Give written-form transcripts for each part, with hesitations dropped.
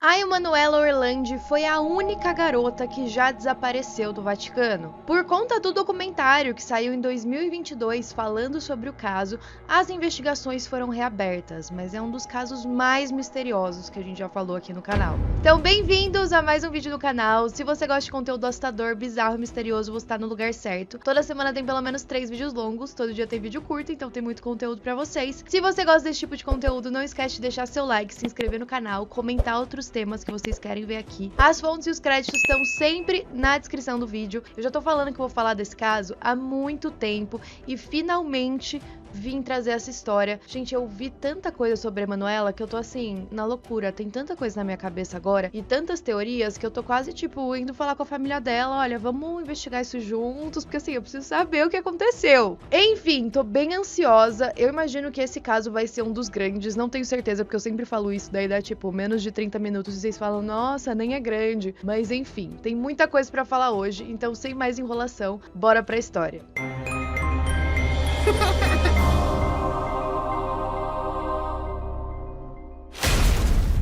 A Emanuela Orlandi foi a única garota que já desapareceu do Vaticano. Por conta do documentário que saiu em 2022 falando sobre o caso, as investigações foram reabertas, mas é um dos casos mais misteriosos que a gente já falou aqui no canal. Então, bem-vindos a mais um vídeo do canal. Se você gosta de conteúdo assustador, bizarro e misterioso, você tá no lugar certo. Toda semana tem pelo menos 3 vídeos longos, todo dia tem vídeo curto, então tem muito conteúdo pra vocês. Se você gosta desse tipo de conteúdo, não esquece de deixar seu like, se inscrever no canal, comentar outros temas que vocês querem ver aqui. As fontes e os créditos estão sempre na descrição do vídeo. Eu já tô falando que vou falar desse caso há muito tempo e finalmente vim trazer essa história. Gente, eu vi tanta coisa sobre a Emanuela que eu tô assim, na loucura. Tem tanta coisa na minha cabeça agora e tantas teorias que eu tô quase, tipo, indo falar com a família dela. Olha, vamos investigar isso juntos, porque assim, eu preciso saber o que aconteceu. Enfim, tô bem ansiosa. Eu imagino que esse caso vai ser um dos grandes. Não tenho certeza, porque eu sempre falo isso, daí dá, tipo, menos de 30 minutos e vocês falam, nossa, nem é grande. Mas enfim, tem muita coisa pra falar hoje, então sem mais enrolação, bora pra história.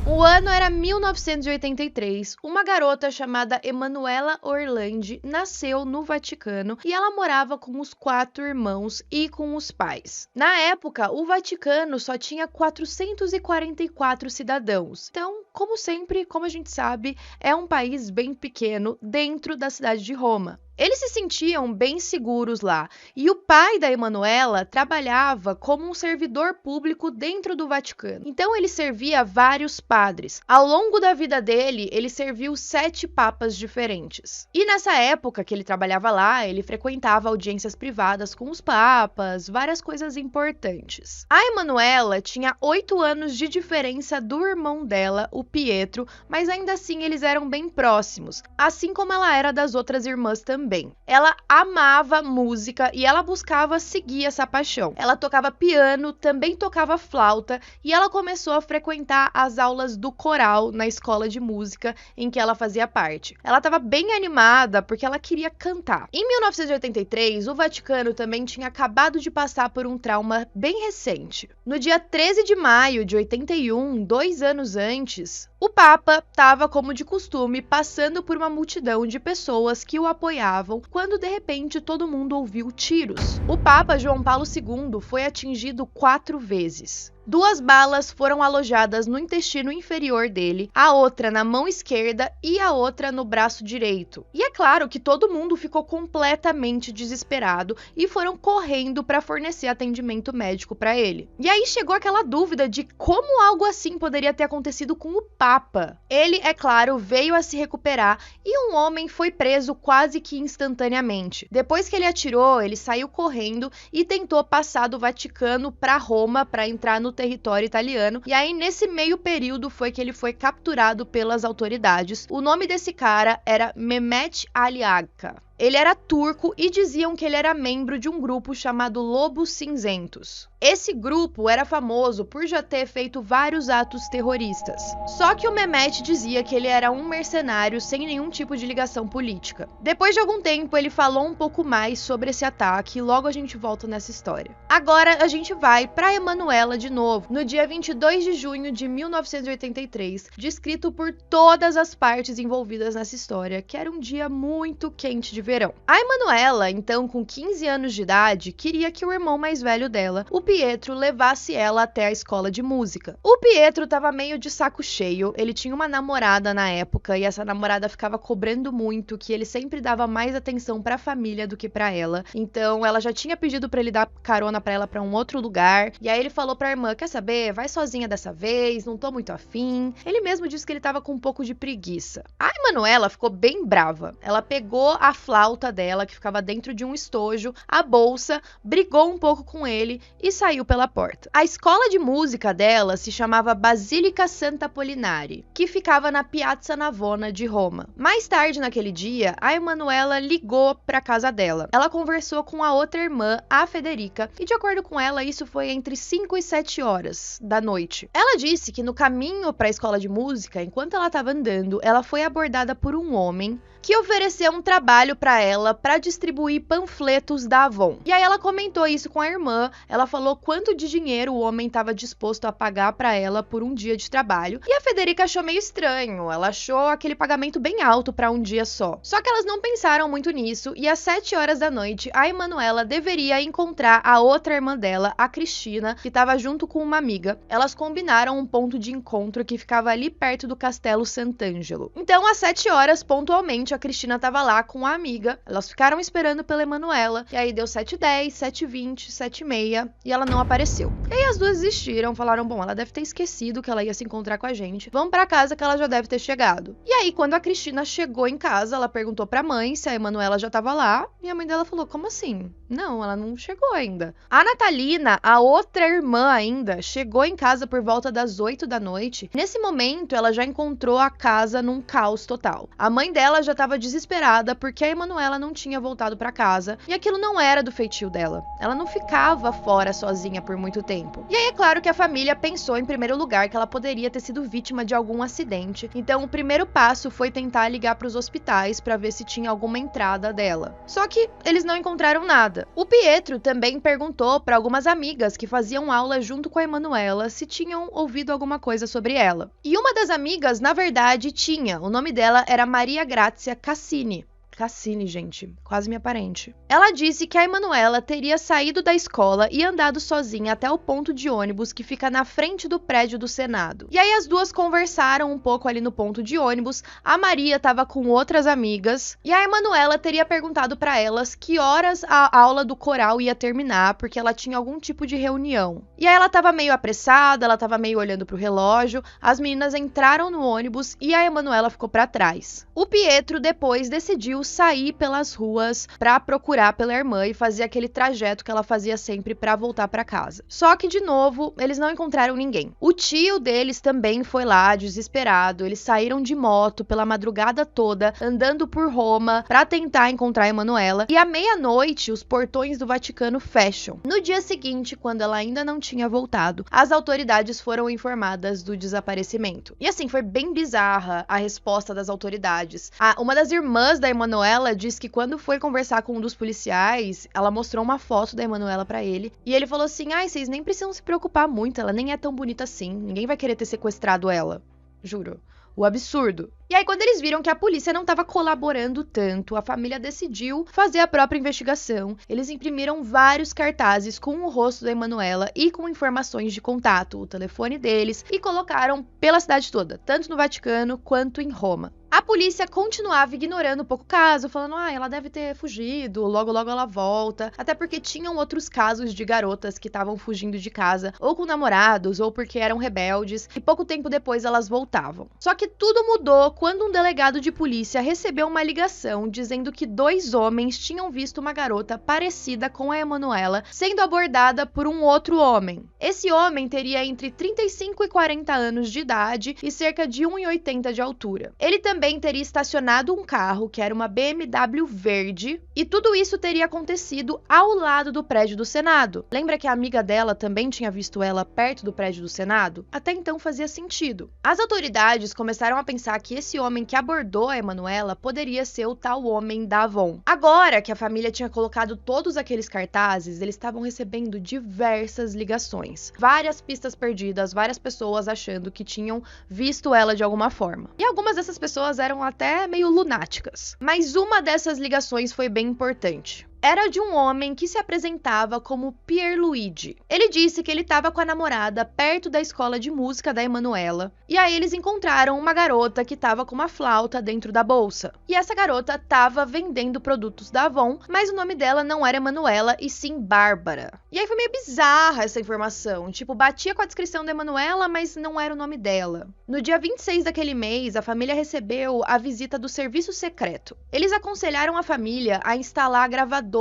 O ano era 1983, uma garota chamada Emanuela Orlandi nasceu no Vaticano e ela morava com os 4 irmãos e com os pais. Na época, o Vaticano só tinha 444 cidadãos. Então, como sempre, como a gente sabe, é um país bem pequeno dentro da cidade de Roma. Eles se sentiam bem seguros lá, e o pai da Emanuela trabalhava como um servidor público dentro do Vaticano. Então ele servia vários padres. Ao longo da vida dele, ele serviu 7 papas diferentes. E nessa época que ele trabalhava lá, ele frequentava audiências privadas com os papas, várias coisas importantes. A Emanuela tinha 8 anos de diferença do irmão dela, o Pietro, mas ainda assim eles eram bem próximos, assim como ela era das outras irmãs também. Ela amava música e ela buscava seguir essa paixão. Ela tocava piano, também tocava flauta e ela começou a frequentar as aulas do coral na escola de música em que ela fazia parte. Ela estava bem animada porque ela queria cantar. Em 1983, o Vaticano também tinha acabado de passar por um trauma bem recente. No dia 13 de maio de 81, 2 anos antes, o Papa estava, como de costume, passando por uma multidão de pessoas que o apoiavam, quando de repente todo mundo ouviu tiros. O Papa João Paulo II foi atingido 4 vezes. 2 balas foram alojadas no intestino inferior dele, a outra na mão esquerda e a outra no braço direito. E é claro que todo mundo ficou completamente desesperado e foram correndo para fornecer atendimento médico para ele. E aí chegou aquela dúvida de como algo assim poderia ter acontecido com o Papa. Ele, é claro, veio a se recuperar e um homem foi preso quase que instantaneamente. Depois que ele atirou, ele saiu correndo e tentou passar do Vaticano para Roma para entrar no território italiano, e aí nesse meio período foi que ele foi capturado pelas autoridades. O nome desse cara era Mehmet Ali Agca. Ele era turco e diziam que ele era membro de um grupo chamado Lobos Cinzentos. Esse grupo era famoso por já ter feito vários atos terroristas. Só que o Mehmet dizia que ele era um mercenário sem nenhum tipo de ligação política. Depois de algum tempo, ele falou um pouco mais sobre esse ataque e logo a gente volta nessa história. Agora a gente vai para Emanuela de novo, no dia 22 de junho de 1983, descrito por todas as partes envolvidas nessa história, que era um dia muito quente de verão. A Emanuela, então com 15 anos de idade, queria que o irmão mais velho dela, o Pietro, levasse ela até a escola de música. O Pietro tava meio de saco cheio, ele tinha uma namorada na época e essa namorada ficava cobrando muito que ele sempre dava mais atenção pra família do que pra ela. Então ela já tinha pedido pra ele dar carona pra ela pra um outro lugar, e aí ele falou pra irmã, quer saber, vai sozinha dessa vez, não tô muito afim. Ele mesmo disse que ele tava com um pouco de preguiça. A Emanuela ficou bem brava, ela pegou a flauta dela, que ficava dentro de um estojo, a bolsa, brigou um pouco com ele e saiu pela porta. A escola de música dela se chamava Basílica Santa Apollinare, que ficava na Piazza Navona de Roma. Mais tarde naquele dia, a Emanuela ligou para casa dela. Ela conversou com a outra irmã, a Federica, e de acordo com ela, isso foi entre 5 e 7 horas da noite. Ela disse que no caminho para a escola de música, enquanto ela estava andando, ela foi abordada por um homem que ofereceu um trabalho pra ela pra distribuir panfletos da Avon. E aí ela comentou isso com a irmã, ela falou quanto de dinheiro o homem estava disposto a pagar pra ela por um dia de trabalho. E a Federica achou meio estranho, ela achou aquele pagamento bem alto pra um dia só. Só que elas não pensaram muito nisso e às 7 horas da noite, a Emanuela deveria encontrar a outra irmã dela, a Cristina, que estava junto com uma amiga. Elas combinaram um ponto de encontro que ficava ali perto do Castelo Sant'Angelo. Então, às 7 horas, pontualmente, a Cristina estava lá com a amiga. Elas ficaram esperando pela Emanuela. E aí deu 7h10, 7h20, 7h30 e ela não apareceu. E aí as duas desistiram, falaram, bom, ela deve ter esquecido que ela ia se encontrar com a gente. Vamos pra casa que ela já deve ter chegado. E aí, quando a Cristina chegou em casa, ela perguntou pra mãe se a Emanuela já tava lá. E a mãe dela falou, como assim? Não, ela não chegou ainda. A Natalina, a outra irmã ainda, chegou em casa por volta das 8 da noite. Nesse momento, ela já encontrou a casa num caos total. A mãe dela já estava desesperada porque a Emanuela não tinha voltado para casa e aquilo não era do feitio dela. Ela não ficava fora sozinha por muito tempo. E aí é claro que a família pensou em primeiro lugar que ela poderia ter sido vítima de algum acidente. Então o primeiro passo foi tentar ligar para os hospitais para ver se tinha alguma entrada dela. Só que eles não encontraram nada. O Pietro também perguntou para algumas amigas que faziam aula junto com a Emanuela se tinham ouvido alguma coisa sobre ela. E uma das amigas, na verdade, tinha. O nome dela era Maria Grazia Cassini. Cassini, gente, quase minha parente. Ela disse que a Emanuela teria saído da escola e andado sozinha até o ponto de ônibus que fica na frente do prédio do Senado. E aí as duas conversaram um pouco ali no ponto de ônibus, a Maria estava com outras amigas, e a Emanuela teria perguntado para elas que horas a aula do coral ia terminar, porque ela tinha algum tipo de reunião. E aí ela estava meio apressada, ela estava meio olhando pro relógio, as meninas entraram no ônibus e a Emanuela ficou para trás. O Pietro depois decidiu sair pelas ruas para procurar pela irmã e fazer aquele trajeto que ela fazia sempre para voltar para casa. Só que de novo, eles não encontraram ninguém. O tio deles também foi lá desesperado. Eles saíram de moto pela madrugada toda, andando por Roma para tentar encontrar a Emanuela. E à meia-noite, os portões do Vaticano fecham. No dia seguinte, quando ela ainda não tinha voltado, as autoridades foram informadas do desaparecimento. E assim, foi bem bizarra a resposta das autoridades. Uma das irmãs da Emanuela diz que quando foi conversar com um dos policiais, ela mostrou uma foto da Emanuela pra ele, e ele falou assim, vocês nem precisam se preocupar muito, ela nem é tão bonita assim, ninguém vai querer ter sequestrado ela. Juro. O absurdo. E aí, quando eles viram que a polícia não estava colaborando tanto, a família decidiu fazer a própria investigação. Eles imprimiram vários cartazes com o rosto da Emanuela e com informações de contato, o telefone deles, e colocaram pela cidade toda, tanto no Vaticano quanto em Roma. A polícia continuava ignorando um pouco o caso, falando, ela deve ter fugido, logo logo ela volta. Até porque tinham outros casos de garotas que estavam fugindo de casa, ou com namorados, ou porque eram rebeldes, e pouco tempo depois elas voltavam. Só que tudo mudou quando um delegado de polícia recebeu uma ligação dizendo que 2 homens tinham visto uma garota parecida com a Emanuela sendo abordada por um outro homem. Esse homem teria entre 35 e 40 anos de idade e cerca de 1,80 de altura. Ele também teria estacionado um carro, que era uma BMW verde, e tudo isso teria acontecido ao lado do prédio do Senado. Lembra que a amiga dela também tinha visto ela perto do prédio do Senado? Até então fazia sentido. As autoridades começaram a pensar que esse homem que abordou a Emanuela poderia ser o tal homem da Avon. Agora que a família tinha colocado todos aqueles cartazes, eles estavam recebendo diversas ligações. Várias pistas perdidas, várias pessoas achando que tinham visto ela de alguma forma. E algumas dessas pessoas eram até meio lunáticas. Mas uma dessas ligações foi bem importante. Era de um homem que se apresentava como Pierluigi. Ele disse que ele estava com a namorada perto da escola de música da Emanuela, e aí eles encontraram uma garota que estava com uma flauta dentro da bolsa. E essa garota estava vendendo produtos da Avon, mas o nome dela não era Emanuela, e sim Bárbara. E aí foi meio bizarra essa informação, tipo, batia com a descrição da Emanuela, mas não era o nome dela. No dia 26 daquele mês, a família recebeu a visita do serviço secreto. Eles aconselharam a família a instalar gravadores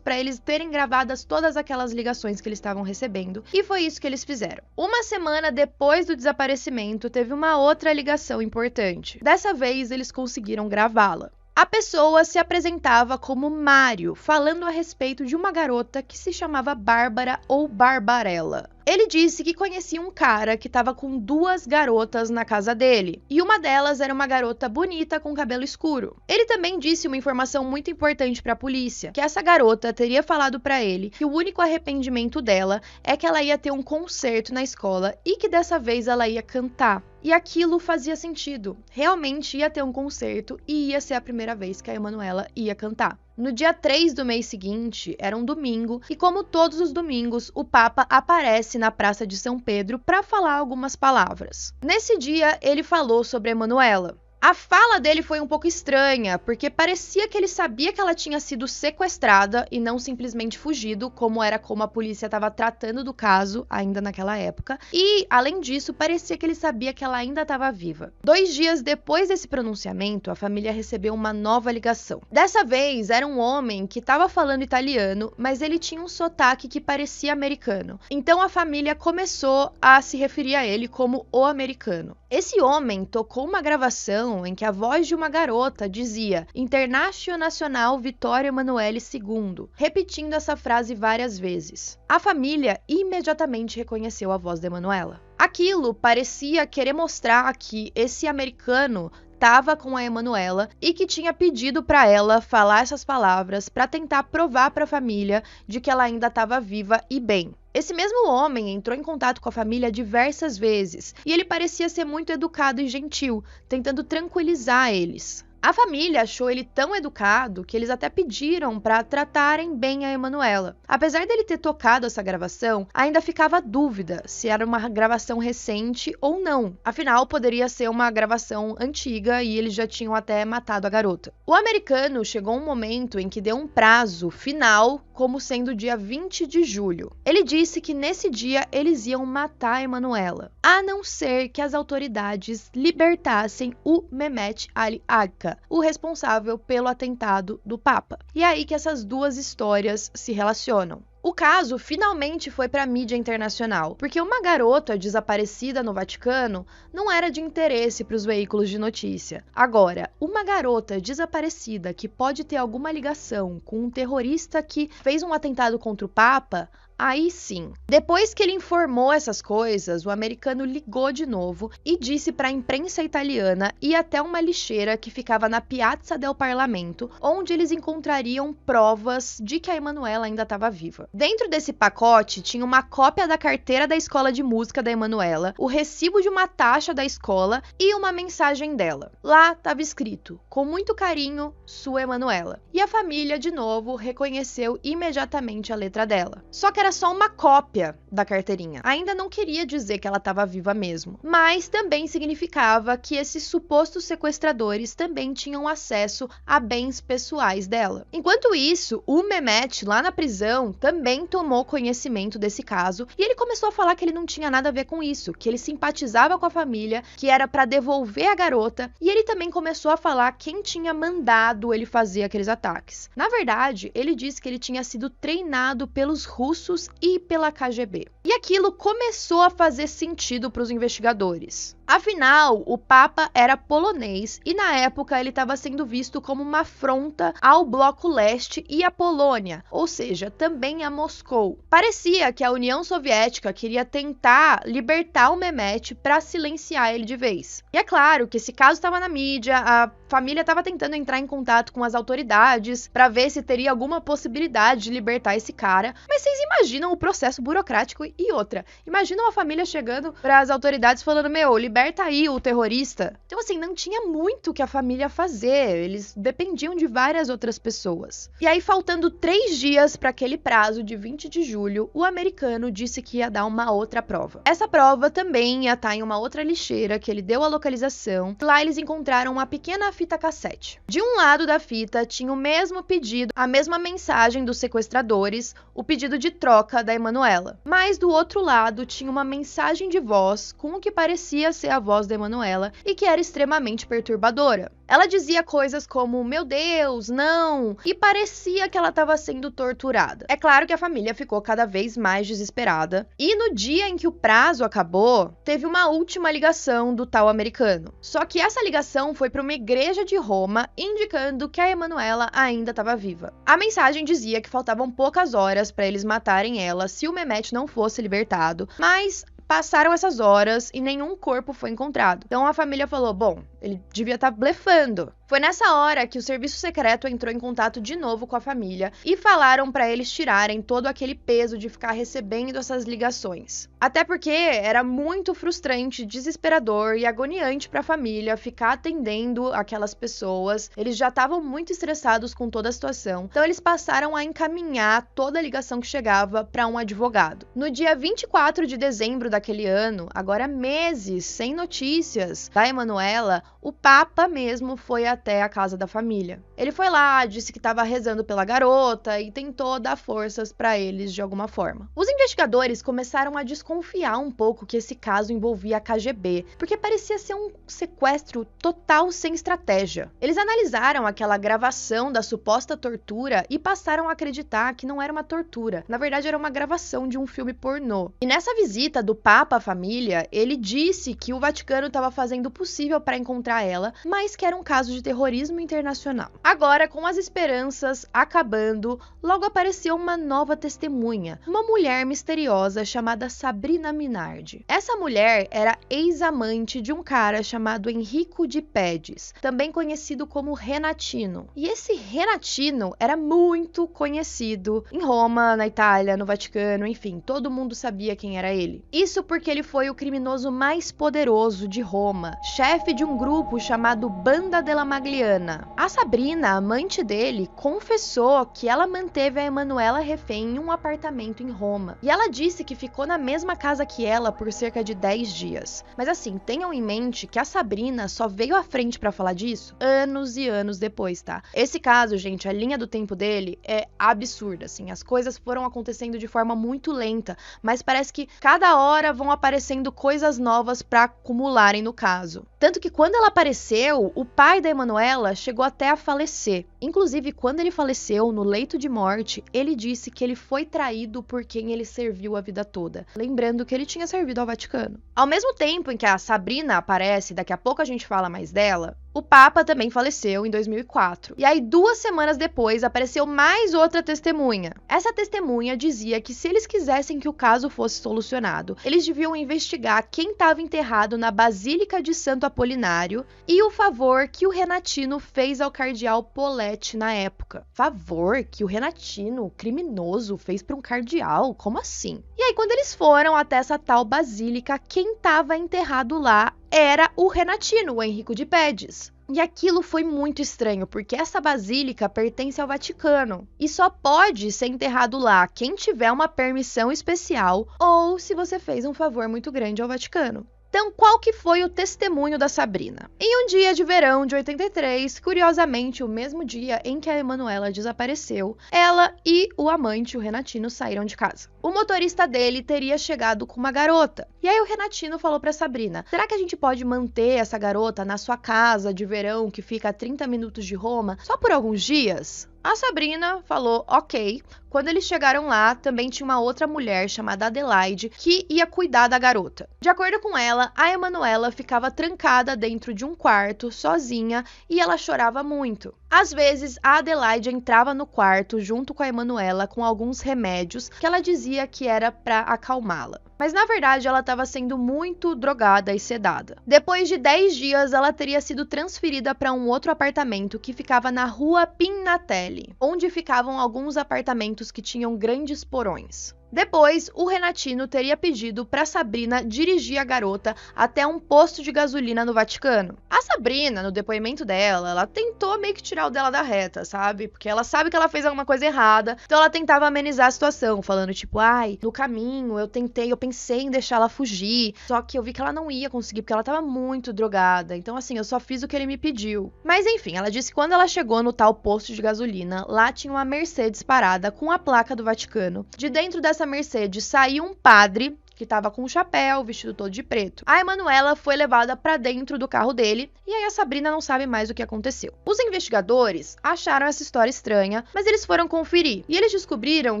para eles terem gravadas todas aquelas ligações que eles estavam recebendo, e foi isso que eles fizeram. Uma semana depois do desaparecimento, teve uma outra ligação importante. Dessa vez, eles conseguiram gravá-la. A pessoa se apresentava como Mário, falando a respeito de uma garota que se chamava Bárbara ou Barbarella. Ele disse que conhecia um cara que estava com 2 garotas na casa dele, e uma delas era uma garota bonita com cabelo escuro. Ele também disse uma informação muito importante para a polícia, que essa garota teria falado para ele que o único arrependimento dela é que ela ia ter um concerto na escola e que dessa vez ela ia cantar. E aquilo fazia sentido. Realmente ia ter um concerto e ia ser a primeira vez que a Emanuela ia cantar. No dia 3 do mês seguinte, era um domingo, e como todos os domingos, o Papa aparece na Praça de São Pedro para falar algumas palavras. Nesse dia, ele falou sobre a Emanuela. A fala dele foi um pouco estranha, porque parecia que ele sabia que ela tinha sido sequestrada e não simplesmente fugido, como a polícia estava tratando do caso ainda naquela época. E, além disso, parecia que ele sabia que ela ainda estava viva. 2 dias depois desse pronunciamento, a família recebeu uma nova ligação. Dessa vez, era um homem que estava falando italiano, mas ele tinha um sotaque que parecia americano. Então, a família começou a se referir a ele como o americano. Esse homem tocou uma gravação em que a voz de uma garota dizia International Nacional Vitória Emanuele II, repetindo essa frase várias vezes. A família imediatamente reconheceu a voz de Emanuela. Aquilo parecia querer mostrar que esse americano estava com a Emanuela e que tinha pedido para ela falar essas palavras para tentar provar para a família de que ela ainda estava viva e bem. Esse mesmo homem entrou em contato com a família diversas vezes e ele parecia ser muito educado e gentil, tentando tranquilizar eles. A família achou ele tão educado que eles até pediram para tratarem bem a Emanuela. Apesar dele ter tocado essa gravação, ainda ficava dúvida se era uma gravação recente ou não. Afinal, poderia ser uma gravação antiga e eles já tinham até matado a garota. O americano chegou um momento em que deu um prazo final, como sendo dia 20 de julho. Ele disse que nesse dia eles iam matar a Emanuela, a não ser que as autoridades libertassem o Mehmet Ali Agca, o responsável pelo atentado do Papa. E é aí que essas duas histórias se relacionam. O caso finalmente foi para a mídia internacional, porque uma garota desaparecida no Vaticano não era de interesse para os veículos de notícia. Agora, uma garota desaparecida que pode ter alguma ligação com um terrorista que fez um atentado contra o Papa, aí sim. Depois que ele informou essas coisas, o americano ligou de novo e disse para a imprensa italiana ir até uma lixeira que ficava na Piazza del Parlamento, onde eles encontrariam provas de que a Emanuela ainda estava viva. Dentro desse pacote tinha uma cópia da carteira da escola de música da Emanuela, o recibo de uma taxa da escola e uma mensagem dela. Lá estava escrito, com muito carinho, sua Emanuela. E a família, de novo, reconheceu imediatamente a letra dela. Só que era só uma cópia da carteirinha. Ainda não queria dizer que ela estava viva mesmo, mas também significava que esses supostos sequestradores também tinham acesso a bens pessoais dela. Enquanto isso, o Mehmet, lá na prisão, também tomou conhecimento desse caso e ele começou a falar que ele não tinha nada a ver com isso, que ele simpatizava com a família, que era para devolver a garota, e ele também começou a falar quem tinha mandado ele fazer aqueles ataques. Na verdade, ele disse que ele tinha sido treinado pelos russos e pela KGB. E aquilo começou a fazer sentido para os investigadores. Afinal, o Papa era polonês e na época ele estava sendo visto como uma afronta ao Bloco Leste e à Polônia, ou seja, também a Moscou. Parecia que a União Soviética queria tentar libertar o Mehmet para silenciar ele de vez. E é claro que esse caso estava na mídia, a família estava tentando entrar em contato com as autoridades para ver se teria alguma possibilidade de libertar esse cara, mas vocês imaginam o processo burocrático e outra. Imaginam a família chegando para as autoridades falando, meu, liberta aí o terrorista. Então, assim, não tinha muito que a família fazer, eles dependiam de várias outras pessoas. E aí, faltando 3 dias para aquele prazo de 20 de julho, o americano disse que ia dar uma outra prova. Essa prova também ia estar em uma outra lixeira que ele deu a localização. Lá eles encontraram uma pequena fita cassete. De um lado da fita tinha o mesmo pedido, a mesma mensagem dos sequestradores, o pedido de troca da Emanuela. Mas do outro lado tinha uma mensagem de voz com o que parecia ser reconhecer a voz da Emanuela e que era extremamente perturbadora. Ela dizia coisas como, meu Deus, não, e parecia que ela estava sendo torturada. É claro que a família ficou cada vez mais desesperada, e no dia em que o prazo acabou, teve uma última ligação do tal americano. Só que essa ligação foi para uma igreja de Roma, indicando que a Emanuela ainda estava viva. A mensagem dizia que faltavam poucas horas para eles matarem ela se o Mehmet não fosse libertado, mas passaram essas horas e nenhum corpo foi encontrado. Então a família falou, bom, ele devia estar blefando. Foi nessa hora que o serviço secreto entrou em contato de novo com a família e falaram para eles tirarem todo aquele peso de ficar recebendo essas ligações. Até porque era muito frustrante, desesperador e agoniante para a família ficar atendendo aquelas pessoas. Eles já estavam muito estressados com toda a situação. Então eles passaram a encaminhar toda a ligação que chegava para um advogado. No dia 24 de dezembro daquele ano, agora meses sem notícias da Emanuela, o Papa mesmo foi até a casa da família. Ele foi lá, disse que estava rezando pela garota e tentou dar forças para eles de alguma forma. Os investigadores começaram a desconfiar um pouco que esse caso envolvia a KGB, porque parecia ser um sequestro total sem estratégia. Eles analisaram aquela gravação da suposta tortura e passaram a acreditar que não era uma tortura, na verdade era uma gravação de um filme pornô. E nessa visita do Papa à família, ele disse que o Vaticano estava fazendo o possível para encontrar ela, mas que era um caso de terrorismo internacional. Agora, com as esperanças acabando, logo apareceu uma nova testemunha, uma mulher misteriosa chamada Sabrina Minardi. Essa mulher era ex-amante de um cara chamado Enrico de Pedis, também conhecido como Renatino. E esse Renatino era muito conhecido em Roma, na Itália, no Vaticano, enfim, todo mundo sabia quem era ele. Isso porque ele foi o criminoso mais poderoso de Roma, chefe de um grupo chamado Banda della Magliana. A Sabrina, amante dele, confessou que ela manteve a Emanuela refém em um apartamento em Roma. E ela disse que ficou na mesma casa que ela por cerca de 10 dias. Mas assim, tenham em mente que a Sabrina só veio à frente pra falar disso anos e anos depois, tá? Esse caso, gente, a linha do tempo dele é absurda, assim. As coisas foram acontecendo de forma muito lenta, mas parece que cada hora vão aparecendo coisas novas pra acumularem no caso. Tanto que quando ela apareceu, o pai da Emanuela chegou até a falecer. Inclusive, quando ele faleceu no leito de morte, ele disse que ele foi traído por quem ele serviu a vida toda. Lembrando que ele tinha servido ao Vaticano. Ao mesmo tempo em que a Sabrina aparece, daqui a pouco a gente fala mais dela, o Papa também faleceu em 2004. E aí, 2 semanas depois, apareceu mais outra testemunha. Essa testemunha dizia que se eles quisessem que o caso fosse solucionado, eles deviam investigar quem estava enterrado na Basílica de Santo Apolinário e o favor que o Renatino fez ao cardeal Poletti na época. Favor que o Renatino, o criminoso, fez para um cardeal? Como assim? E aí, quando eles foram até essa tal basílica, quem estava enterrado lá era o Renatino, o Enrico de Pedis. E aquilo foi muito estranho, porque essa basílica pertence ao Vaticano e só pode ser enterrado lá quem tiver uma permissão especial ou se você fez um favor muito grande ao Vaticano. Então, qual que foi o testemunho da Sabrina? Em um dia de verão de 83, curiosamente, o mesmo dia em que a Emanuela desapareceu, ela e o amante, o Renatino, saíram de casa. O motorista dele teria chegado com uma garota. E aí o Renatino falou pra Sabrina, será que a gente pode manter essa garota na sua casa de verão que fica a 30 minutos de Roma só por alguns dias? A Sabrina falou ok. Quando eles chegaram lá, também tinha uma outra mulher chamada Adelaide que ia cuidar da garota. De acordo com ela, a Emanuela ficava trancada dentro de um quarto, sozinha, e ela chorava muito. Às vezes, a Adelaide entrava no quarto junto com a Emanuela com alguns remédios que ela dizia que era para acalmá-la. Mas na verdade ela estava sendo muito drogada e sedada. Depois de 10 dias, ela teria sido transferida para um outro apartamento que ficava na rua Pignatelli, onde ficavam alguns apartamentos que tinham grandes porões. Depois, o Renatino teria pedido para Sabrina dirigir a garota até um posto de gasolina no Vaticano. A Sabrina, no depoimento dela, ela tentou meio que tirar o dela da reta, sabe? Porque ela sabe que ela fez alguma coisa errada, então ela tentava amenizar a situação, falando tipo, ai, no caminho eu pensei em deixar ela fugir, só que eu vi que ela não ia conseguir, porque ela tava muito drogada, então assim, eu só fiz o que ele me pediu. Mas enfim, ela disse que quando ela chegou no tal posto de gasolina, lá tinha uma Mercedes parada com a placa do Vaticano. De dentro dessa Mercedes saiu um padre que tava com um chapéu, vestido todo de preto. A Emanuela foi levada pra dentro do carro dele e aí a Sabrina não sabe mais o que aconteceu. Os investigadores acharam essa história estranha, mas eles foram conferir e eles descobriram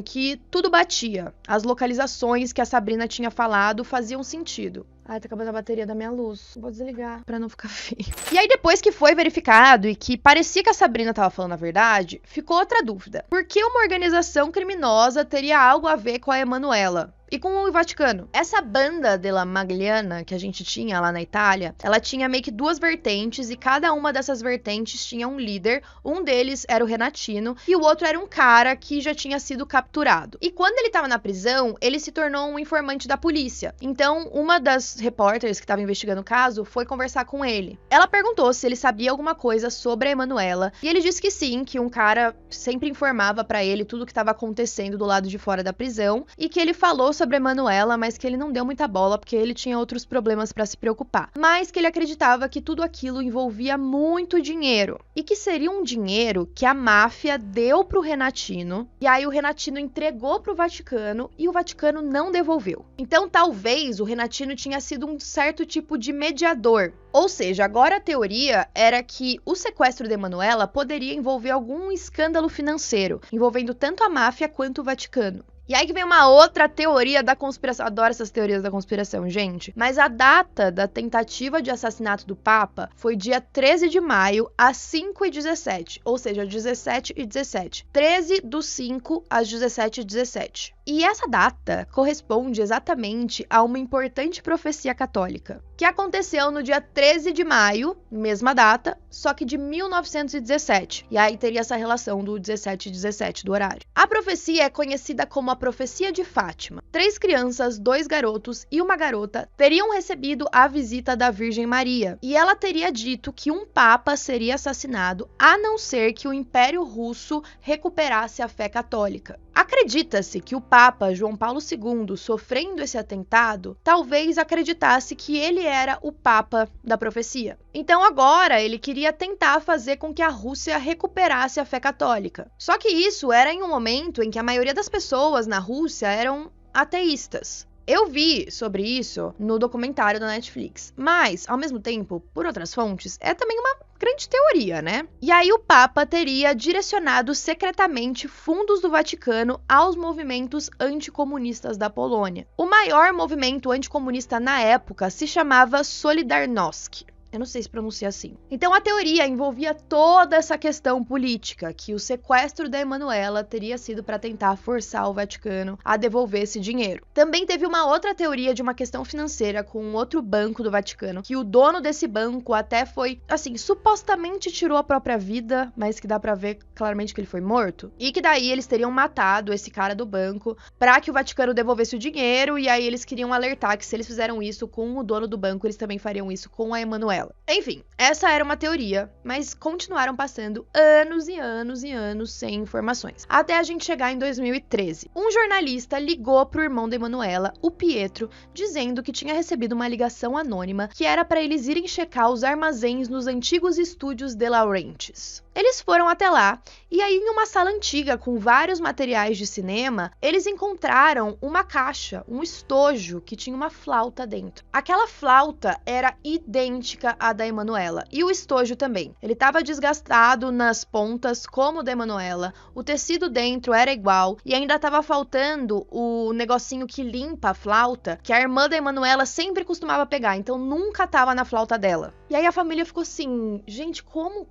que tudo batia. As localizações que a Sabrina tinha falado faziam sentido. Ai, tá acabando a bateria da minha luz. Vou desligar pra não ficar feio. E aí, depois que foi verificado e que parecia que a Sabrina tava falando a verdade, ficou outra dúvida. Por que uma organização criminosa teria algo a ver com a Emanuela? E com o Vaticano. Essa banda della Magliana que a gente tinha lá na Itália, ela tinha meio que duas vertentes e cada uma dessas vertentes tinha um líder. Um deles era o Renatino e o outro era um cara que já tinha sido capturado. E quando ele tava na prisão, ele se tornou um informante da polícia. Então, uma das repórteres que estava investigando o caso foi conversar com ele. Ela perguntou se ele sabia alguma coisa sobre a Emanuela e ele disse que sim, que um cara sempre informava pra ele tudo o que estava acontecendo do lado de fora da prisão e que ele falou sobre a Emanuela, mas que ele não deu muita bola porque ele tinha outros problemas pra se preocupar. Mas que ele acreditava que tudo aquilo envolvia muito dinheiro e que seria um dinheiro que a máfia deu pro Renatino e aí o Renatino entregou pro Vaticano e o Vaticano não devolveu. Então talvez o Renatino tinha sido um certo tipo de mediador. Ou seja, agora a teoria era que o sequestro de Emanuela poderia envolver algum escândalo financeiro, envolvendo tanto a máfia quanto o Vaticano. E aí que vem uma outra teoria da conspiração. Adoro essas teorias da conspiração, gente. Mas a data da tentativa de assassinato do Papa foi dia 13 de maio, às 5h17. Ou seja, 17h17. 13/5 às 17h17. E essa data corresponde exatamente a uma importante profecia católica, que aconteceu no dia 13 de maio, mesma data, só que de 1917. E aí teria essa relação do 17 e 17 do horário. A profecia é conhecida como a Profecia de Fátima. 3 crianças, 2 garotos e uma garota teriam recebido a visita da Virgem Maria. E ela teria dito que um papa seria assassinado, a não ser que o Império Russo recuperasse a fé católica. Acredita-se que o Papa João Paulo II, sofrendo esse atentado, talvez acreditasse que ele era o Papa da profecia. Então agora ele queria tentar fazer com que a Rússia recuperasse a fé católica. Só que isso era em um momento em que a maioria das pessoas na Rússia eram ateístas. Eu vi sobre isso no documentário da Netflix, mas, ao mesmo tempo, por outras fontes, é também uma grande teoria, né? E aí o Papa teria direcionado secretamente fundos do Vaticano aos movimentos anticomunistas da Polônia. O maior movimento anticomunista na época se chamava Solidarnosc. Eu não sei se pronuncia assim. Então a teoria envolvia toda essa questão política, que o sequestro da Emanuela teria sido para tentar forçar o Vaticano a devolver esse dinheiro. Também teve uma outra teoria de uma questão financeira com um outro banco do Vaticano, que o dono desse banco até foi, assim, supostamente tirou a própria vida, mas que dá pra ver claramente que ele foi morto, e que daí eles teriam matado esse cara do banco para que o Vaticano devolvesse o dinheiro, e aí eles queriam alertar que se eles fizeram isso com o dono do banco, eles também fariam isso com a Emanuela. Enfim, essa era uma teoria, mas continuaram passando anos e anos e anos sem informações. Até a gente chegar em 2013. Um jornalista ligou pro irmão da Emanuela, o Pietro, dizendo que tinha recebido uma ligação anônima que era para eles irem checar os armazéns nos antigos estúdios de Laurentiis. Eles foram até lá, e aí em uma sala antiga com vários materiais de cinema, eles encontraram uma caixa, um estojo que tinha uma flauta dentro. Aquela flauta era idêntica à da Emanuela, e o estojo também. Ele estava desgastado nas pontas, como o da Emanuela, o tecido dentro era igual, e ainda estava faltando o negocinho que limpa a flauta, que a irmã da Emanuela sempre costumava pegar, então nunca estava na flauta dela. E aí a família ficou assim, gente, como?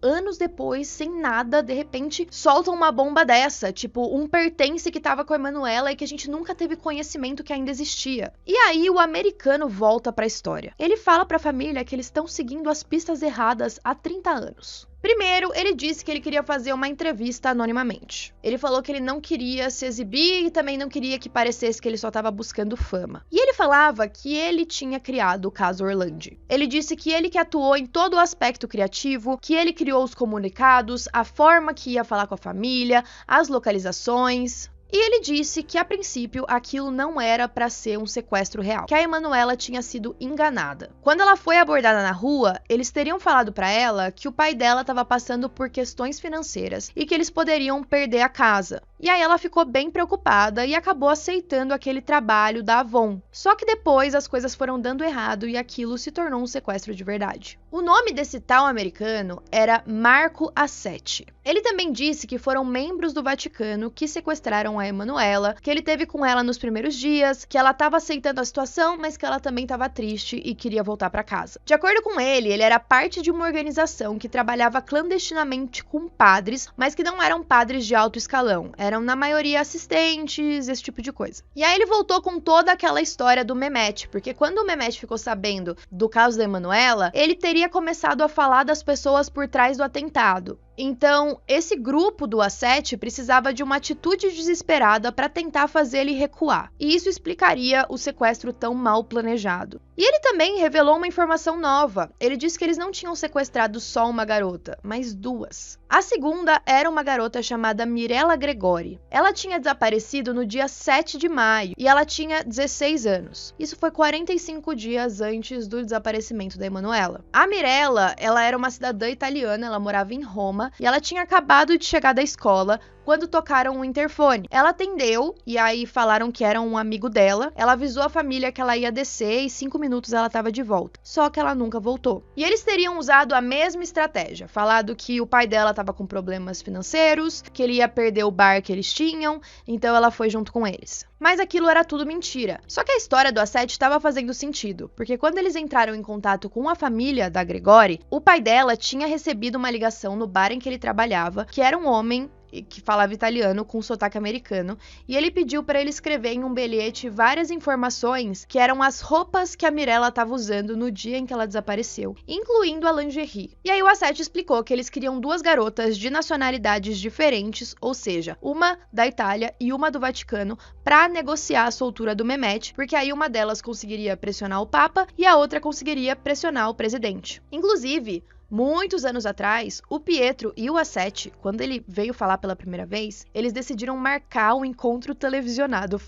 Anos depois, sem nada, de repente, soltam uma bomba dessa, tipo, um pertence que tava com a Emanuela e que a gente nunca teve conhecimento que ainda existia. E aí o americano volta pra história. Ele fala pra família que eles estão seguindo as pistas erradas há 30 anos. Primeiro, ele disse que ele queria fazer uma entrevista anonimamente. Ele falou que ele não queria se exibir e também não queria que parecesse que ele só estava buscando fama. E ele falava que ele tinha criado o caso Orlandi. Ele disse que ele que atuou em todo o aspecto criativo, que ele criou os comunicados, a forma que ia falar com a família, as localizações. E ele disse que, a princípio, aquilo não era para ser um sequestro real, que a Emanuela tinha sido enganada. Quando ela foi abordada na rua, eles teriam falado para ela que o pai dela estava passando por questões financeiras e que eles poderiam perder a casa. E aí ela ficou bem preocupada e acabou aceitando aquele trabalho da Avon. Só que depois as coisas foram dando errado e aquilo se tornou um sequestro de verdade. O nome desse tal americano era Marco Assetti. Ele também disse que foram membros do Vaticano que sequestraram a Emanuela, que ele teve com ela nos primeiros dias, que ela estava aceitando a situação, mas que ela também estava triste e queria voltar para casa. De acordo com ele era parte de uma organização que trabalhava clandestinamente com padres, mas que não eram padres de alto escalão, eram na maioria assistentes, esse tipo de coisa. E aí ele voltou com toda aquela história do Mehmet, porque quando o Mehmet ficou sabendo do caso da Emanuela, ele teria começado a falar das pessoas por trás do atentado. Então, esse grupo do Assetti precisava de uma atitude desesperada para tentar fazer ele recuar. E isso explicaria o sequestro tão mal planejado. E ele também revelou uma informação nova. Ele disse que eles não tinham sequestrado só uma garota, mas duas. A segunda era uma garota chamada Mirella Gregori. Ela tinha desaparecido no dia 7 de maio e ela tinha 16 anos. Isso foi 45 dias antes do desaparecimento da Emanuela. A Mirella, ela era uma cidadã italiana, ela morava em Roma e ela tinha acabado de chegar da escola quando tocaram o interfone. Ela atendeu e aí falaram que era um amigo dela. Ela avisou a família que ela ia descer e 5 minutos ela estava de volta. Só que ela nunca voltou. E eles teriam usado a mesma estratégia, falado que o pai dela estava com problemas financeiros, que ele ia perder o bar que eles tinham, então ela foi junto com eles. Mas aquilo era tudo mentira. Só que a história do Assetti estava fazendo sentido, porque quando eles entraram em contato com a família da Gregori, o pai dela tinha recebido uma ligação no bar em que ele trabalhava, que era um homem que falava italiano com sotaque americano, e ele pediu para ele escrever em um bilhete várias informações que eram as roupas que a Mirella estava usando no dia em que ela desapareceu, incluindo a lingerie. E aí o Assetti explicou que eles queriam duas garotas de nacionalidades diferentes, ou seja, uma da Itália e uma do Vaticano, para negociar a soltura do Mehmet, porque aí uma delas conseguiria pressionar o Papa e a outra conseguiria pressionar o presidente. Inclusive, muitos anos atrás, o Pietro e o Assetti, quando ele veio falar pela primeira vez, eles decidiram marcar um encontro televisionado.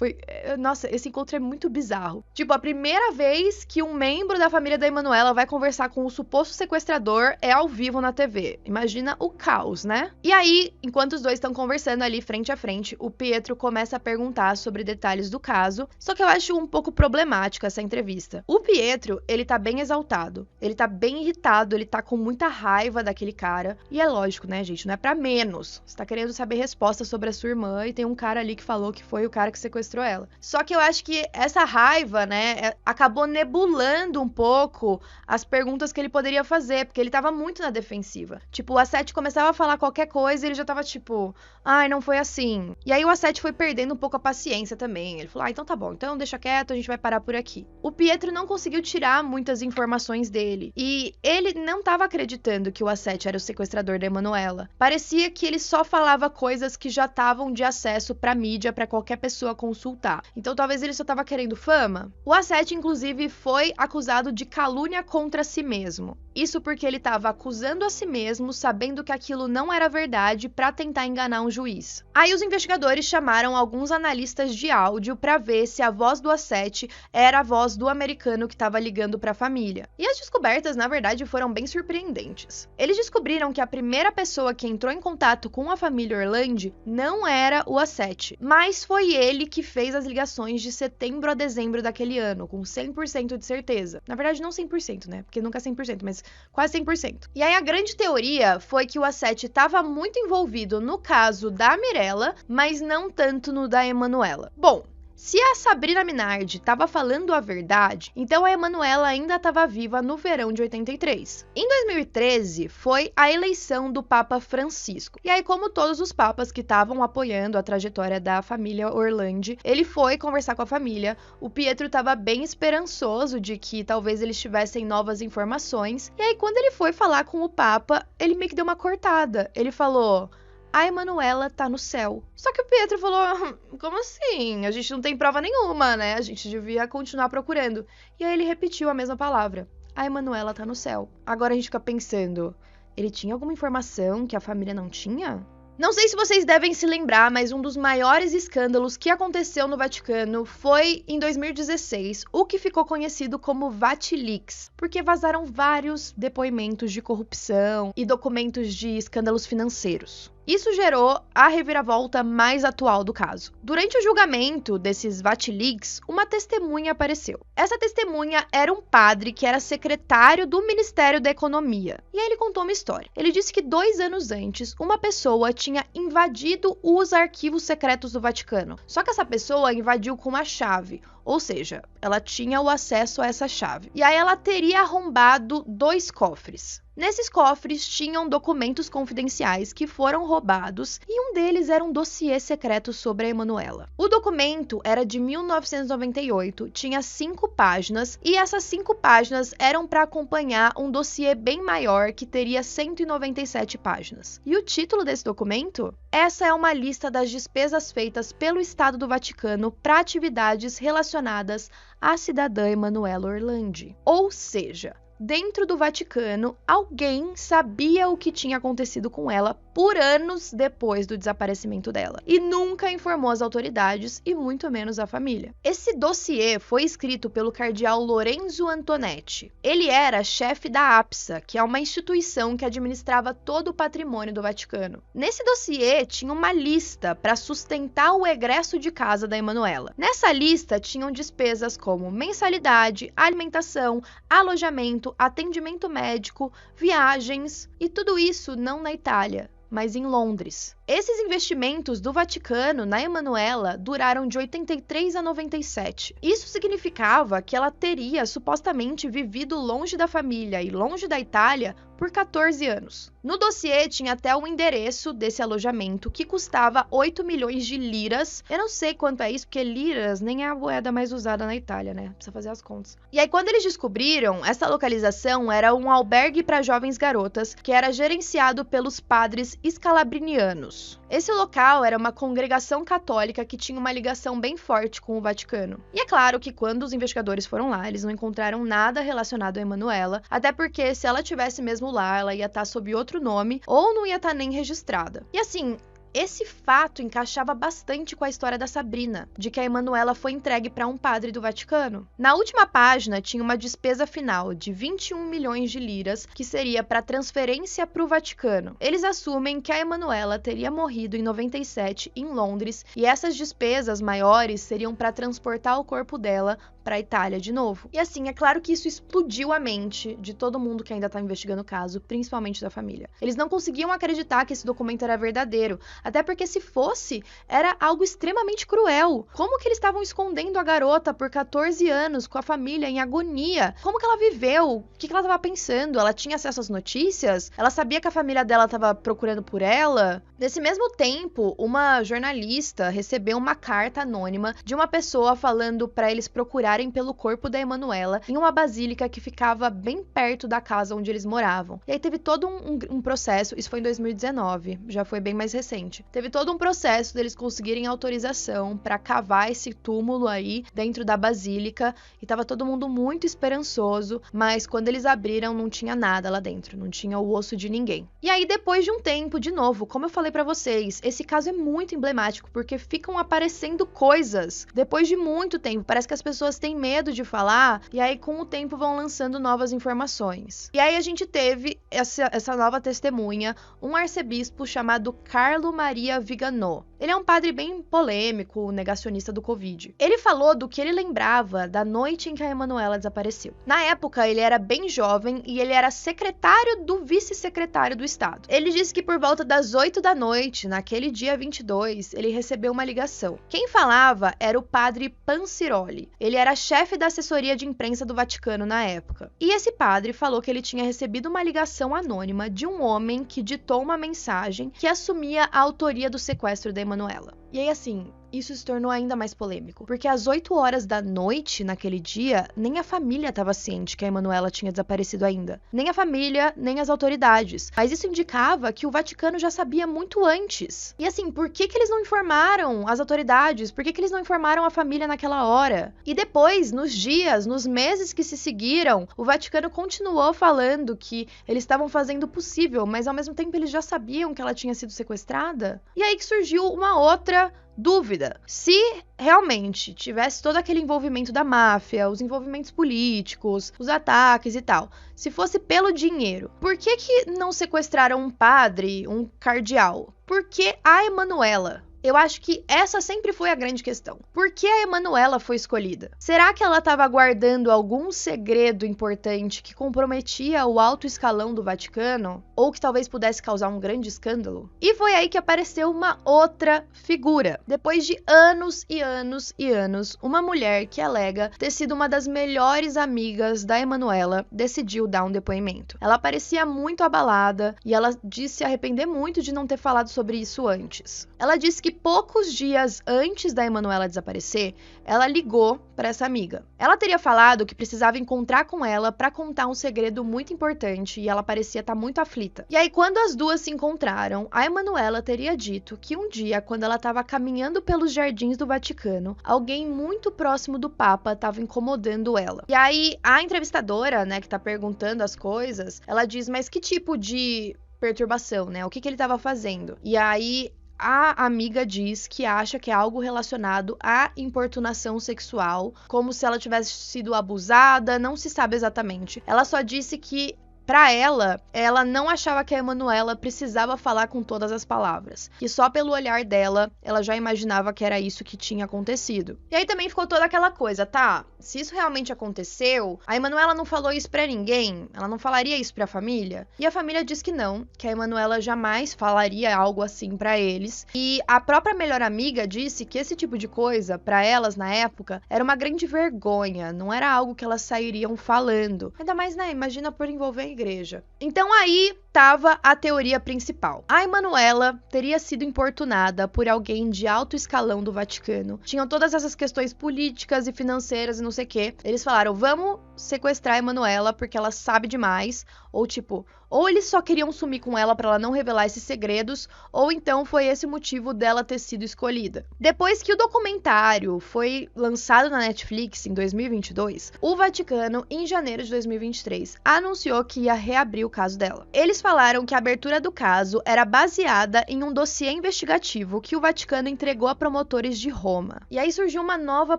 Nossa, esse encontro é muito bizarro. Tipo, a primeira vez que um membro da família da Emanuela vai conversar com o suposto sequestrador é ao vivo na TV. Imagina o caos, né? E aí, enquanto os dois estão conversando ali frente a frente, o Pietro começa a perguntar sobre detalhes do caso, só que eu acho um pouco problemático essa entrevista. O Pietro, ele tá bem exaltado, ele tá bem irritado, ele tá com muita raiva daquele cara. E é lógico, né, gente? Não é pra menos. Você tá querendo saber resposta sobre a sua irmã e tem um cara ali que falou que foi o cara que sequestrou ela. Só que eu acho que essa raiva, né, acabou nebulando um pouco as perguntas que ele poderia fazer, porque ele tava muito na defensiva. Tipo, o Assetti começava a falar qualquer coisa e ele já tava tipo, ai, não foi assim. E aí o Assetti foi perdendo um pouco a paciência também. Ele falou, então tá bom, então deixa quieto, a gente vai parar por aqui. O Pietro não conseguiu tirar muitas informações dele. E ele não tava acreditando que o Assetti era o sequestrador da Emanuela. Parecia que ele só falava coisas que já estavam de acesso pra mídia, pra qualquer pessoa consultar. Então talvez ele só tava querendo fama. O Assetti, inclusive, foi acusado de calúnia contra si mesmo. Isso porque ele estava acusando a si mesmo, sabendo que aquilo não era verdade, para tentar enganar um juiz. Aí os investigadores chamaram alguns analistas de áudio para ver se a voz do Assetti era a voz do americano que estava ligando para a família. E as descobertas, na verdade, foram bem surpreendentes. Eles descobriram que a primeira pessoa que entrou em contato com a família Orlandi não era o Assetti, mas foi ele que fez as ligações de setembro a dezembro daquele ano, com 100% de certeza. Na verdade, não 100%, né? Porque nunca é 100%, mas quase 100%. E aí a grande teoria foi que o Assetti estava muito envolvido no caso da Mirella, mas não tanto no da Emanuela. Bom, se a Sabrina Minardi estava falando a verdade, então a Emanuela ainda estava viva no verão de 83. Em 2013, foi a eleição do Papa Francisco. E aí, como todos os papas que estavam apoiando a trajetória da família Orlandi, ele foi conversar com a família. O Pietro estava bem esperançoso de que talvez eles tivessem novas informações. E aí, quando ele foi falar com o Papa, ele meio que deu uma cortada. Ele falou: a Emanuela tá no céu. Só que o Pietro falou, como assim? A gente não tem prova nenhuma, né? A gente devia continuar procurando. E aí ele repetiu a mesma palavra. A Emanuela tá no céu. Agora a gente fica pensando, ele tinha alguma informação que a família não tinha? Não sei se vocês devem se lembrar, mas um dos maiores escândalos que aconteceu no Vaticano foi em 2016, o que ficou conhecido como VatiLeaks, porque vazaram vários depoimentos de corrupção e documentos de escândalos financeiros. Isso gerou a reviravolta mais atual do caso. Durante o julgamento desses Vatilix, uma testemunha apareceu. Essa testemunha era um padre que era secretário do Ministério da Economia. E aí ele contou uma história. Ele disse que 2 anos antes, uma pessoa tinha invadido os arquivos secretos do Vaticano. Só que essa pessoa invadiu com uma chave, ou seja, ela tinha o acesso a essa chave. E aí ela teria arrombado 2 cofres. Nesses cofres tinham documentos confidenciais que foram roubados e um deles era um dossiê secreto sobre a Emanuela. O documento era de 1998, tinha 5 páginas e essas 5 páginas eram para acompanhar um dossiê bem maior que teria 197 páginas. E o título desse documento? Essa é uma lista das despesas feitas pelo Estado do Vaticano para atividades relacionadas à cidadã Emanuela Orlandi. Ou seja, dentro do Vaticano, alguém sabia o que tinha acontecido com ela por anos depois do desaparecimento dela e nunca informou as autoridades e muito menos a família. Esse dossiê foi escrito pelo cardeal Lorenzo Antonetti. Ele era chefe da APSA, que é uma instituição que administrava todo o patrimônio do Vaticano. Nesse dossiê tinha uma lista para sustentar o egresso de casa da Emanuela. Nessa lista tinham despesas como mensalidade, alimentação, alojamento, atendimento médico, viagens e tudo isso não na Itália, mas em Londres. Esses investimentos do Vaticano na Emanuela duraram de 83 a 97. Isso significava que ela teria supostamente vivido longe da família e longe da Itália por 14 anos. No dossiê tinha até o endereço desse alojamento, que custava 8 milhões de liras. Eu não sei quanto é isso, porque liras nem é a moeda mais usada na Itália, né? Precisa fazer as contas. E aí, quando eles descobriram, essa localização era um albergue para jovens garotas, que era gerenciado pelos padres escalabrinianos. Esse local era uma congregação católica que tinha uma ligação bem forte com o Vaticano. E é claro que quando os investigadores foram lá, eles não encontraram nada relacionado a Emanuela, até porque se ela tivesse mesmo lá, ela ia estar sob outro nome ou não ia estar nem registrada. E assim, esse fato encaixava bastante com a história da Sabrina, de que a Emanuela foi entregue para um padre do Vaticano. Na última página tinha uma despesa final de 21 milhões de liras, que seria para transferência para o Vaticano. Eles assumem que a Emanuela teria morrido em 97 em Londres e essas despesas maiores seriam para transportar o corpo dela para a Itália de novo. E assim, é claro que isso explodiu a mente de todo mundo que ainda tá investigando o caso, principalmente da família. Eles não conseguiam acreditar que esse documento era verdadeiro, até porque se fosse, era algo extremamente cruel. Como que eles estavam escondendo a garota por 14 anos com a família em agonia? Como que ela viveu? O que ela estava pensando? Ela tinha acesso às notícias? Ela sabia que a família dela estava procurando por ela? Nesse mesmo tempo, uma jornalista recebeu uma carta anônima de uma pessoa falando para eles procurarem pelo corpo da Emanuela em uma basílica que ficava bem perto da casa onde eles moravam. E aí teve todo um processo, isso foi em 2019, já foi bem mais recente. Teve todo um processo deles conseguirem autorização para cavar esse túmulo aí dentro da basílica e tava todo mundo muito esperançoso, mas quando eles abriram não tinha nada lá dentro, não tinha o osso de ninguém. E aí depois de um tempo, de novo, como eu falei para vocês, esse caso é muito emblemático porque ficam aparecendo coisas depois de muito tempo, parece que as pessoas têm medo de falar, e aí com o tempo vão lançando novas informações. E aí a gente teve essa nova testemunha, um arcebispo chamado Carlo Maria Viganò. Ele é um padre bem polêmico, negacionista do Covid. Ele falou do que ele lembrava da noite em que a Emanuela desapareceu. Na época, ele era bem jovem e ele era secretário do vice-secretário do Estado. Ele disse que por volta das 8 da noite, naquele dia 22, ele recebeu uma ligação. Quem falava era o padre Pansiroli. Ele era chefe da assessoria de imprensa do Vaticano na época. E esse padre falou que ele tinha recebido uma ligação anônima de um homem que ditou uma mensagem que assumia a autoria do sequestro da Emanuela. E aí, assim, isso se tornou ainda mais polêmico, porque às 8 horas da noite, naquele dia, nem a família estava ciente que a Emanuela tinha desaparecido ainda. Nem a família, nem as autoridades. Mas isso indicava que o Vaticano já sabia muito antes. E assim, por que eles não informaram as autoridades? Por que eles não informaram a família naquela hora? E depois, nos dias, nos meses que se seguiram, o Vaticano continuou falando que eles estavam fazendo o possível, mas ao mesmo tempo eles já sabiam que ela tinha sido sequestrada. E aí que surgiu uma outra dúvida. Se realmente tivesse todo aquele envolvimento da máfia, os envolvimentos políticos, os ataques e tal, se fosse pelo dinheiro, por que não sequestraram um padre, um cardeal? Por que a Emanuela? Eu acho que essa sempre foi a grande questão. Por que a Emanuela foi escolhida? Será que ela estava guardando algum segredo importante que comprometia o alto escalão do Vaticano? Ou que talvez pudesse causar um grande escândalo? E foi aí que apareceu uma outra figura. Depois de anos e anos e anos, uma mulher que alega ter sido uma das melhores amigas da Emanuela decidiu dar um depoimento. Ela parecia muito abalada e ela disse se arrepender muito de não ter falado sobre isso antes. Ela disse que poucos dias antes da Emanuela desaparecer, ela ligou para essa amiga. Ela teria falado que precisava encontrar com ela para contar um segredo muito importante e ela parecia estar muito aflita. E aí, quando as duas se encontraram, a Emanuela teria dito que um dia, quando ela estava caminhando pelos jardins do Vaticano, alguém muito próximo do Papa estava incomodando ela. E aí, a entrevistadora, né, que tá perguntando as coisas, ela diz, mas que tipo de perturbação, né? O que ele estava fazendo? E aí, a amiga diz que acha que é algo relacionado à importunação sexual, como se ela tivesse sido abusada, não se sabe exatamente. Ela só disse que pra ela não achava que a Emanuela precisava falar com todas as palavras, que só pelo olhar dela, ela já imaginava que era isso que tinha acontecido. E aí também ficou toda aquela coisa, tá? Se isso realmente aconteceu, a Emanuela não falou isso pra ninguém? Ela não falaria isso pra família? E a família diz que não, que a Emanuela jamais falaria algo assim pra eles. E a própria melhor amiga disse que esse tipo de coisa, pra elas na época, era uma grande vergonha, não era algo que elas sairiam falando. Ainda mais, né? Imagina por envolver a igreja. Então aí tava a teoria principal. A Emanuela teria sido importunada por alguém de alto escalão do Vaticano. Tinham todas essas questões políticas e financeiras e não sei o quê. Eles falaram, vamos sequestrar a Emanuela porque ela sabe demais. Ou tipo, ou eles só queriam sumir com ela para ela não revelar esses segredos, ou então foi esse o motivo dela ter sido escolhida. Depois que o documentário foi lançado na Netflix em 2022, o Vaticano, em janeiro de 2023, anunciou que ia reabrir o caso dela. Eles falaram que a abertura do caso era baseada em um dossiê investigativo que o Vaticano entregou a promotores de Roma. E aí surgiu uma nova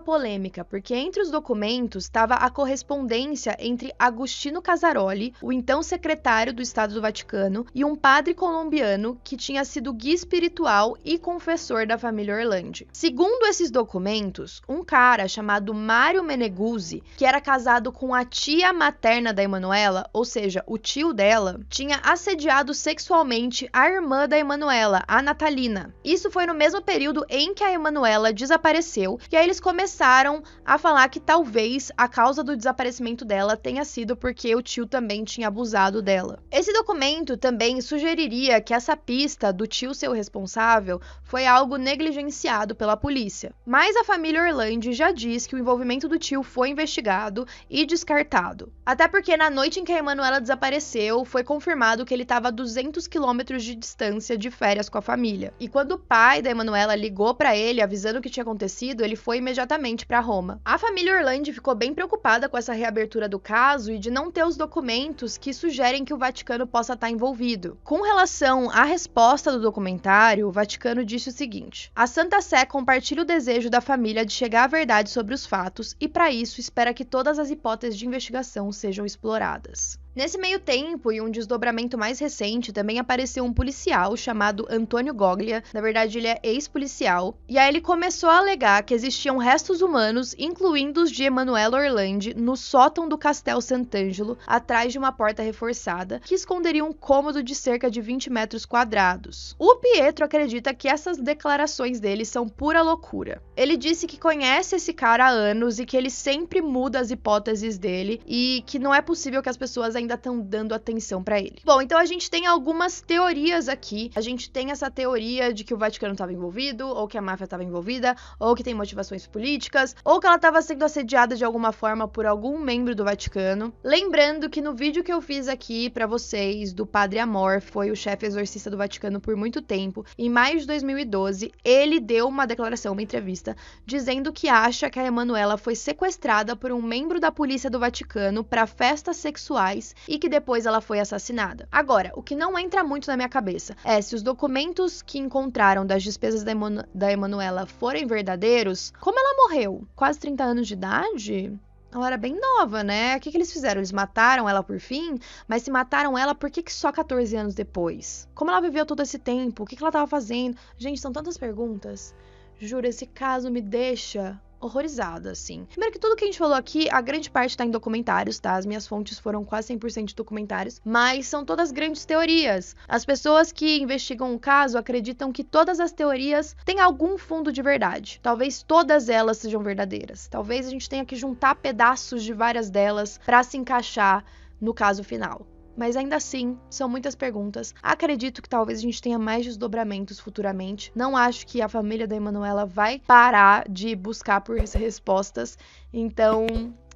polêmica, porque entre os documentos estava a correspondência entre Agostino Casaroli, o então secretário do Estado do Vaticano, e um padre colombiano que tinha sido guia espiritual e confessor da família Orlandi. Segundo esses documentos, um cara chamado Mário Meneguzzi, que era casado com a tia materna da Emanuela, ou seja, o tio dela, tinha assediado sexualmente a irmã da Emanuela, a Natalina. Isso foi no mesmo período em que a Emanuela desapareceu, e aí eles começaram a falar que talvez a causa do desaparecimento dela tenha sido porque o tio também tinha abusado dela. Esse documento também sugeriria que essa pista do tio ser o responsável foi algo negligenciado pela polícia. Mas a família Orlandi já diz que o envolvimento do tio foi investigado e descartado. Até porque na noite em que a Emanuela desapareceu, foi confirmado que ele estava a 200 quilômetros de distância de férias com a família. E quando o pai da Emanuela ligou para ele avisando o que tinha acontecido, ele foi imediatamente para Roma. A família Orlandi ficou bem preocupada com essa reabertura do caso e de não ter os documentos que sugerem que o Vaticano possa estar envolvido. Com relação à resposta do documentário, o Vaticano disse o seguinte: a Santa Sé compartilha o desejo da família de chegar à verdade sobre os fatos e, para isso, espera que todas as hipóteses de investigação sejam exploradas. Nesse meio tempo, e um desdobramento mais recente, também apareceu um policial chamado Antônio Goglia, na verdade ele é ex-policial, e aí ele começou a alegar que existiam restos humanos, incluindo os de Emanuela Orlandi, no sótão do Castel Sant'Angelo, atrás de uma porta reforçada, que esconderia um cômodo de cerca de 20 metros quadrados. O Pietro acredita que essas declarações dele são pura loucura. Ele disse que conhece esse cara há anos e que ele sempre muda as hipóteses dele, e que não é possível que as pessoas ainda estão dando atenção pra ele. Bom, então a gente tem algumas teorias aqui. A gente tem essa teoria de que o Vaticano estava envolvido, ou que a máfia estava envolvida, ou que tem motivações políticas, ou que ela estava sendo assediada de alguma forma por algum membro do Vaticano. Lembrando que no vídeo que eu fiz aqui pra vocês, do Padre Amor, foi o chefe exorcista do Vaticano por muito tempo, em maio de 2012, ele deu uma declaração, uma entrevista, dizendo que acha que a Emanuela foi sequestrada por um membro da polícia do Vaticano para festas sexuais 2023 e que depois ela foi assassinada. Agora, o que não entra muito na minha cabeça é se os documentos que encontraram das despesas da Emanuela forem verdadeiros, como ela morreu? Quase 30 anos de idade? Ela era bem nova, né? O que eles fizeram? Eles mataram ela por fim? Mas se mataram ela, por que só 14 anos depois? Como ela viveu todo esse tempo? O que ela tava fazendo? Gente, são tantas perguntas. Juro, esse caso me deixa horrorizada, assim. Primeiro que tudo que a gente falou aqui, a grande parte tá em documentários, tá? As minhas fontes foram quase 100% de documentários, mas são todas grandes teorias. As pessoas que investigam o caso acreditam que todas as teorias têm algum fundo de verdade. Talvez todas elas sejam verdadeiras. Talvez a gente tenha que juntar pedaços de várias delas para se encaixar no caso final. Mas ainda assim, são muitas perguntas. Acredito que talvez a gente tenha mais desdobramentos futuramente. Não acho que a família da Emanuela vai parar de buscar por respostas. Então,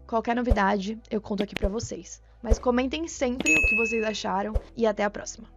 qualquer novidade, eu conto aqui pra vocês. Mas comentem sempre o que vocês acharam e até a próxima.